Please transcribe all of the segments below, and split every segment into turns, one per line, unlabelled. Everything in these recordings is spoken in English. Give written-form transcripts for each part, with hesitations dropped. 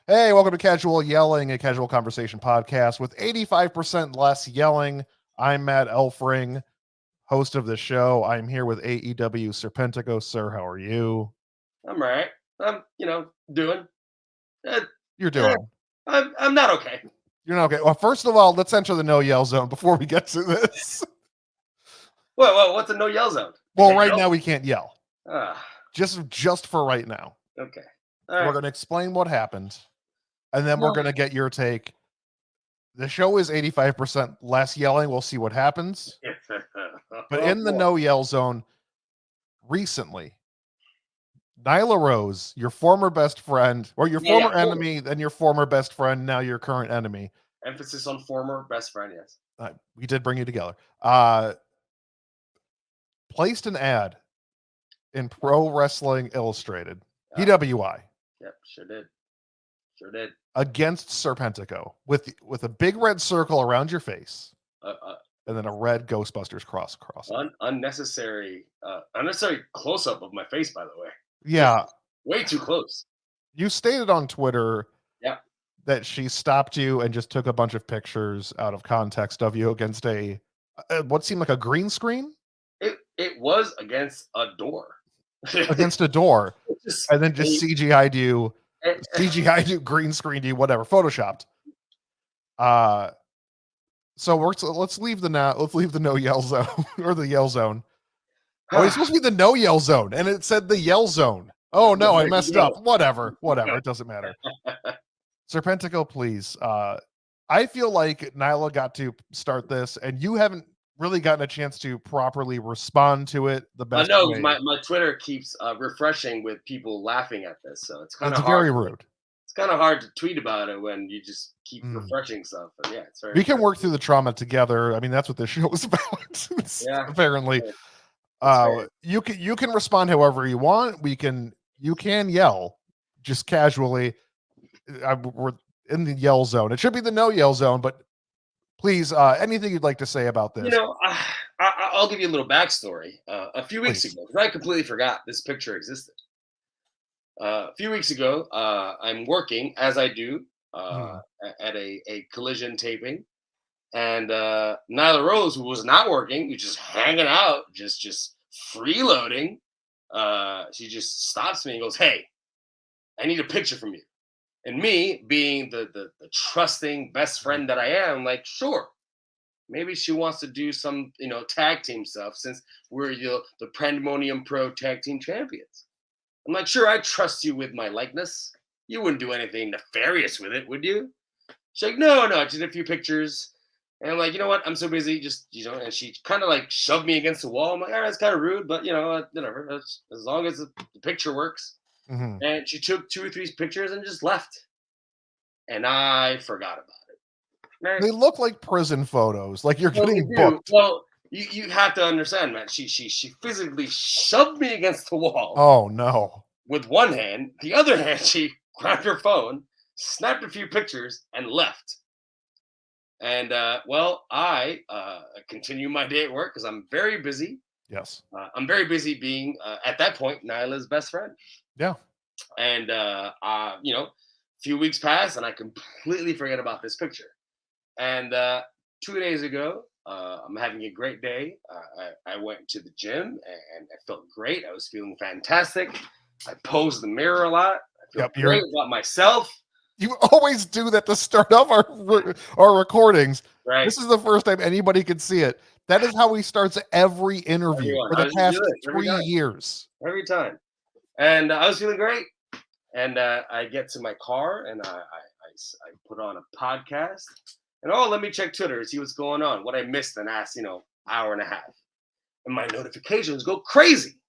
Hey, welcome to Casual Yelling, a casual conversation podcast with 85% less yelling. I'm Matt Elfring, host of the show. I'm here with AEW Serpentico. Sir, how are you?
I'm all right. I'm, doing. Uh,
You're
eh,
doing.
I'm not okay.
You're not okay. Well, first of all, let's enter the no yell zone before we get to this.
What's a no yell zone? I
Well,
can't
right
yell.
now we can't yell.
Ah,
Just for right now.
okay. All
We're
right.
going to explain what happened, and then we're
No.
going to get your take. The show is 85% less yelling. We'll see what happens. But
Oh
in the
boy.
no yell zone, recently, Nyla Rose, your former best friend, or your
Yeah.
former enemy, then your former best friend, now your current enemy.
Emphasis on former best friend. Yes.
We did bring you together. Placed an ad in Pro Wrestling Illustrated, PWI,
Yep. Sure did. Sure did.
against Serpentico with a big red circle around your face,
Uh, uh,
and then a red Ghostbusters cross.
unnecessary. Unnecessary close up of my face. By the way. Just
Yeah,
way too close.
you stated on Twitter
Yeah.
that she stopped you and just took a bunch of pictures out of context of you against what seemed like a green screen
It was against a door.
against a door,
Just
and then just CGI'd you, green screened you, whatever, photoshopped. Uh, so let's leave the no yell zone or the yell zone. Oh, it's supposed to be the no yell zone, and it said the yell zone. Oh no, I messed up. Whatever, it doesn't matter. Serpentico, please. I feel like Nyla got to start this, and you haven't really gotten a chance to properly respond to it the
I
best
know
way.
my Twitter keeps refreshing with people laughing at this, so it's kind
It's
of hard.
very rude.
It's kind of hard to tweet about it when you just keep
Mm.
refreshing stuff. But yeah, it's very.
We can work through the trauma together. I mean, that's what this show is about.
Yeah,
Apparently,
fair.
you can respond however you want. You can yell just casually. We're in the yell zone. It should be the no yell zone, but please, anything you'd like to say about this?
I'll give you a little backstory. A few weeks
Please.
ago, 'cause I completely forgot this picture existed. A few weeks ago, I'm working as I do at a collision taping, and Nyla Rose, who was not working, was just hanging out, just freeloading. She just stops me and goes, "Hey, I need a picture from you." And me, being the trusting best friend that I am, like, sure, maybe she wants to do some tag team stuff since we're the Pandemonium Pro Tag Team Champions. I'm like, sure, I trust you with my likeness. You wouldn't do anything nefarious with it, would you? She's like, no, just a few pictures. And I'm like, you know what? I'm so busy. Just, and she kind of like shoved me against the wall. I'm like, all right, it's kind of rude, but whatever. As long as the picture works.
Mm-hmm.
And she took 2 or 3 pictures and just left. And I forgot about it. Right?
They look like prison photos, like you're getting booked.
Well, you have to understand, man. She physically shoved me against the wall.
Oh no!
With one hand, the other hand, she grabbed her phone, snapped a few pictures, and left. And I continue my day at work because I'm very busy.
Yes.
I'm very busy being at that point Nyla's best friend.
Yeah.
And a few weeks pass, and I completely forget about this picture. And 2 days ago, I'm having a great day. I went to the gym and I felt great. I was feeling fantastic. I posed in the mirror a lot. I feel great about myself.
You always do that to start off our recordings.
Right.
This is the first time anybody can see it. That is how he starts every interview for the past 3 years.
Every time. And I was feeling great. And I get to my car and I put on a podcast. And let me check Twitter, see what's going on, what I missed in the last, hour and a half. And my notifications go crazy.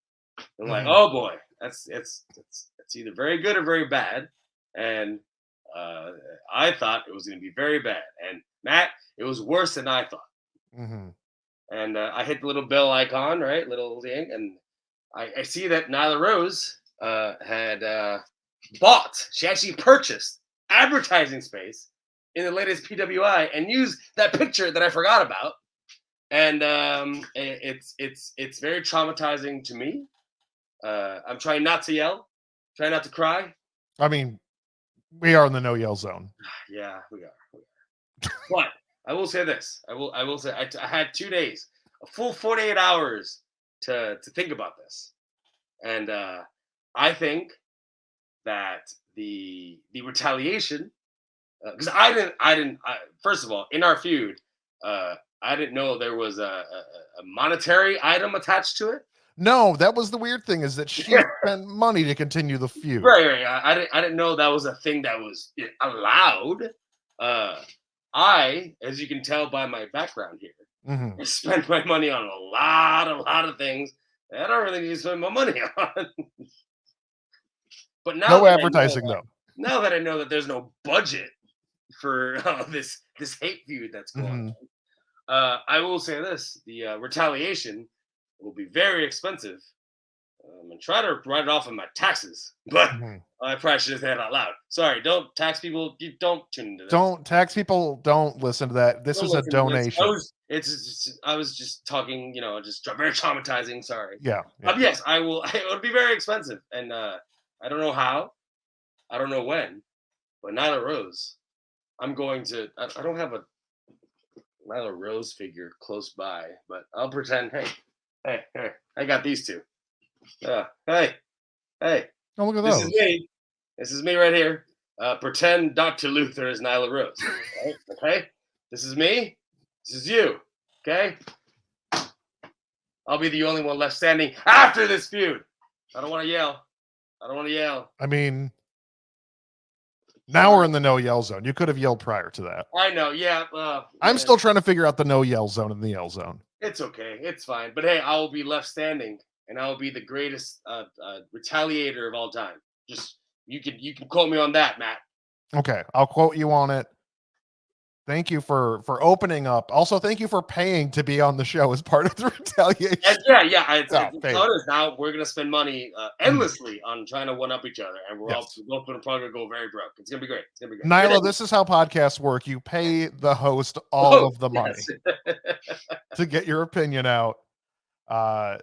I'm like, oh boy, it's either very good or very bad. And I thought it was going to be very bad. And Matt, it was worse than I thought.
Mm-hmm.
And I hit the little bell icon, right, little thing, and I see that Nyla Rose had bought. She actually purchased advertising space in the latest PWI and used that picture that I forgot about. And it's very traumatizing to me. I'm trying not to yell, trying not to cry.
I mean, We are in the no yell zone.
Yeah, we are. But I will say this. I will say I had 2 days, a full 48 hours to think about this. And I think that the retaliation, because first of all, in our feud, I didn't know there was a monetary item attached to it.
No, that was the weird thing, is that she spent money to continue the feud.
Right. I didn't know that was a thing that was allowed. As you can tell by my background here, I spent my money on a lot of things that I don't really need to spend my money on. But
no advertising though.
Now that I know that there's no budget for this hate feud that's going on, I will say this: the retaliation will be very expensive. And try to write it off on my taxes, but I probably should have said it out loud. Sorry, don't tax people. You don't tune into this.
Don't tax people. Don't listen to that. This is a donation.
I was just talking, just very traumatizing. Sorry.
Yeah.
Yes, I will. It would be very expensive, and I don't know how, I don't know when, but Nyla Rose, I'm going to. I don't have a Nyla Rose figure close by, but I'll pretend. Hey, I got these two. Hey.
Oh, look at those.
This is me right here. Pretend Dr. Luther is Nyla Rose. Right? Okay? This is me. This is you. Okay? I'll be the only one left standing after this feud. I don't want to yell.
I mean, now we're in the no yell zone. You could have yelled prior to that.
I know, yeah.
I'm still trying to figure out the no yell zone and the yell zone.
It's okay. It's fine. But hey, I will be left standing, and I will be the greatest retaliator of all time. Just you can quote me on that, Matt.
Okay, I'll quote you on it. Thank you for opening up. Also, thank you for paying to be on the show as part of the retaliation.
And it's now we're gonna spend money endlessly on trying to one up each other, and we're both probably gonna go very broke. It's gonna be great.
Nyla, this is how podcasts work. You pay the host all of the money to get your opinion out. Nyla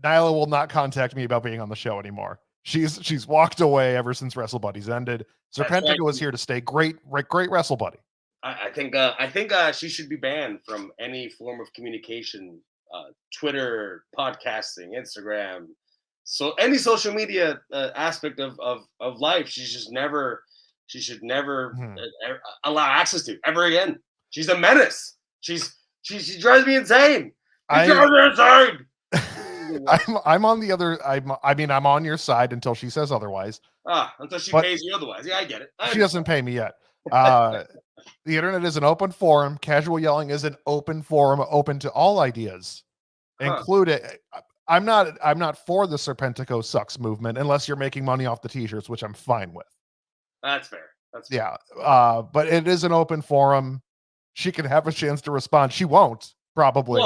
will not contact me about being on the show anymore. She's walked away ever since Wrestle Buddies ended. Serpentico is here to stay. Great Wrestle Buddy.
I think she should be banned from any form of communication, Twitter, podcasting, Instagram, so any social media aspect of life. She should never allow access to ever again. She's a menace. She drives me insane.
I'm on the other. I'm on your side until she says otherwise.
Until she pays you otherwise. Yeah, I get it.
She doesn't pay me yet. The internet is an open forum. Casual yelling is an open forum, open to all ideas, including. I'm not for the Serpentico sucks movement unless you're making money off the t-shirts, which I'm fine with.
That's fair.
Yeah. But it is an open forum. She can have a chance to respond. She won't probably.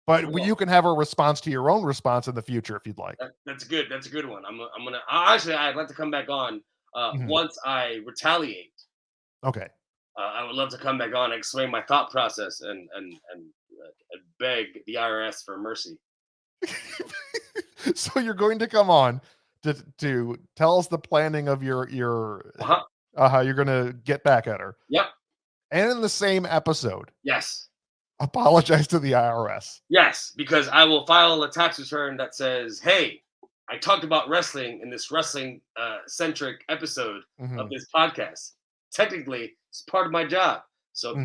But you can have a response to your own response in the future if you'd like.
That's good. That's a good one. I'm gonna actually. I'd like to come back on once I retaliate.
Okay.
I would love to come back on and explain my thought process and beg the IRS for mercy.
So you're going to come on to tell us the planning of your how you're going to get back at her.
Yep.
And in the same episode.
Yes.
Apologize to the IRS.
Yes, because I will file a tax return that says, hey, I talked about wrestling in this wrestling centric episode of this podcast. Technically, it's part of my job. So,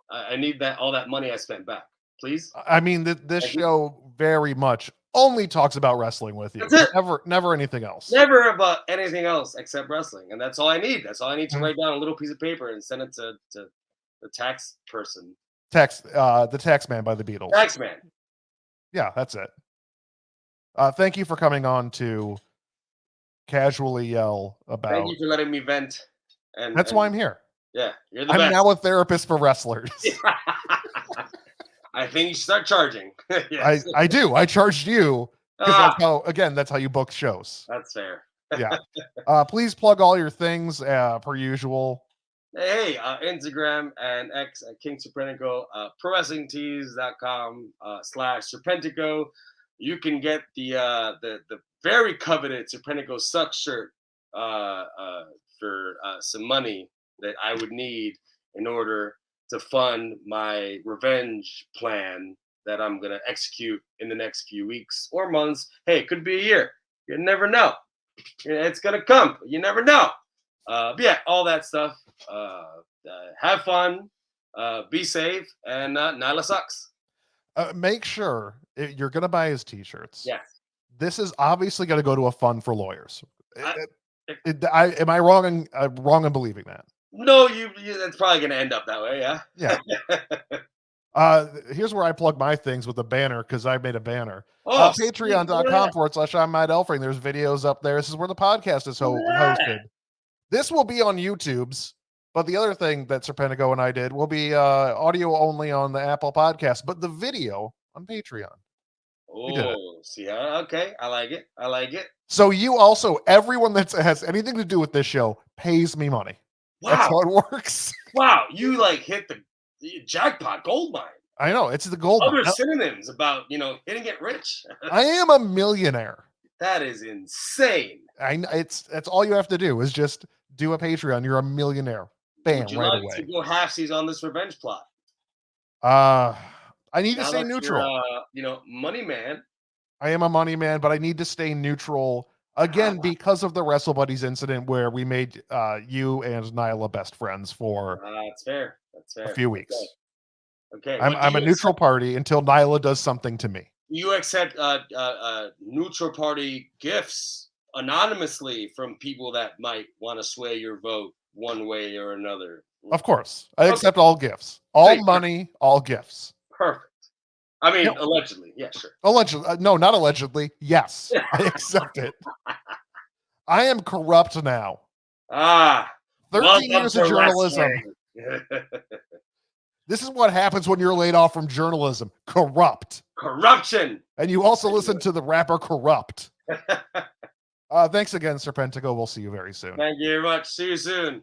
I need all that money I spent back. Please.
I mean, this show very much only talks about wrestling with you. Never anything else.
Never about anything else except wrestling. And that's all I need. That's all I need to write down a little piece of paper and send it to the tax person.
The Tax Man by the Beatles.
Tax Man.
Yeah, that's it. Thank you for coming on to casually yell about.
Thank you for letting me vent.
That's why I'm here.
Yeah, you're the best.
I'm now a therapist for wrestlers.
I think you should start charging. Yes.
I do. I charged you because that's how you book shows.
That's fair.
Yeah. Please plug all your things per usual.
Hey, Instagram and X at King Serpentico, ProWrestlingTees.com /Serpentico. You can get the very coveted Serpentico Sucks shirt for some money that I would need in order to fund my revenge plan that I'm gonna execute in the next few weeks or months. Hey, it could be a year. You never know. It's gonna come. You never know. But yeah, all that stuff. Have fun. Be safe. And Nyla sucks.
Make sure you're going to buy his t-shirts.
Yes.
This is obviously going to go to a fund for lawyers. Am I wrong in believing that?
No, it's probably going to end up that way. Yeah.
Yeah. Here's where I plug my things with a banner because I made a banner.
Oh,
Patreon.com/I'm Matt Elfring. There's videos up there. This is where the podcast is hosted. This will be on YouTube's, but the other thing that Serpentico and I did will be audio only on the Apple Podcast, but the video on Patreon.
Oh, see, okay. I like it. I like it.
So you also, everyone that has anything to do with this show pays me money. Wow. That's how it works.
Wow. You like hit the jackpot gold mine.
I know. It's the gold
Other synonyms about, hitting it rich.
I am a millionaire.
That is insane.
That's all you have to do is just do a Patreon. You're a millionaire. Bam,
Would you
right
like
away.
To go halfsies on this revenge plot?
I need to stay neutral.
Money man.
I am a money man, but I need to stay neutral again because of the Wrestle Buddies incident where we made you and Nyla best friends for
that's fair.
a few weeks.
Okay.
I'm a neutral party until Nyla does something to me.
You accept neutral party gifts anonymously from people that might want to sway your vote one way or another.
Of course. I accept all gifts. All money, all gifts.
Perfect. I mean, allegedly. Yeah, sure.
Allegedly. No, not allegedly. Yes. I accept it. I am corrupt now. 13 years of journalism. This is what happens when you're laid off from journalism. Corruption. And you also listen to the rapper Corrupt. Thanks again, Serpentico. We'll see you very soon.
Thank you very much. See you soon.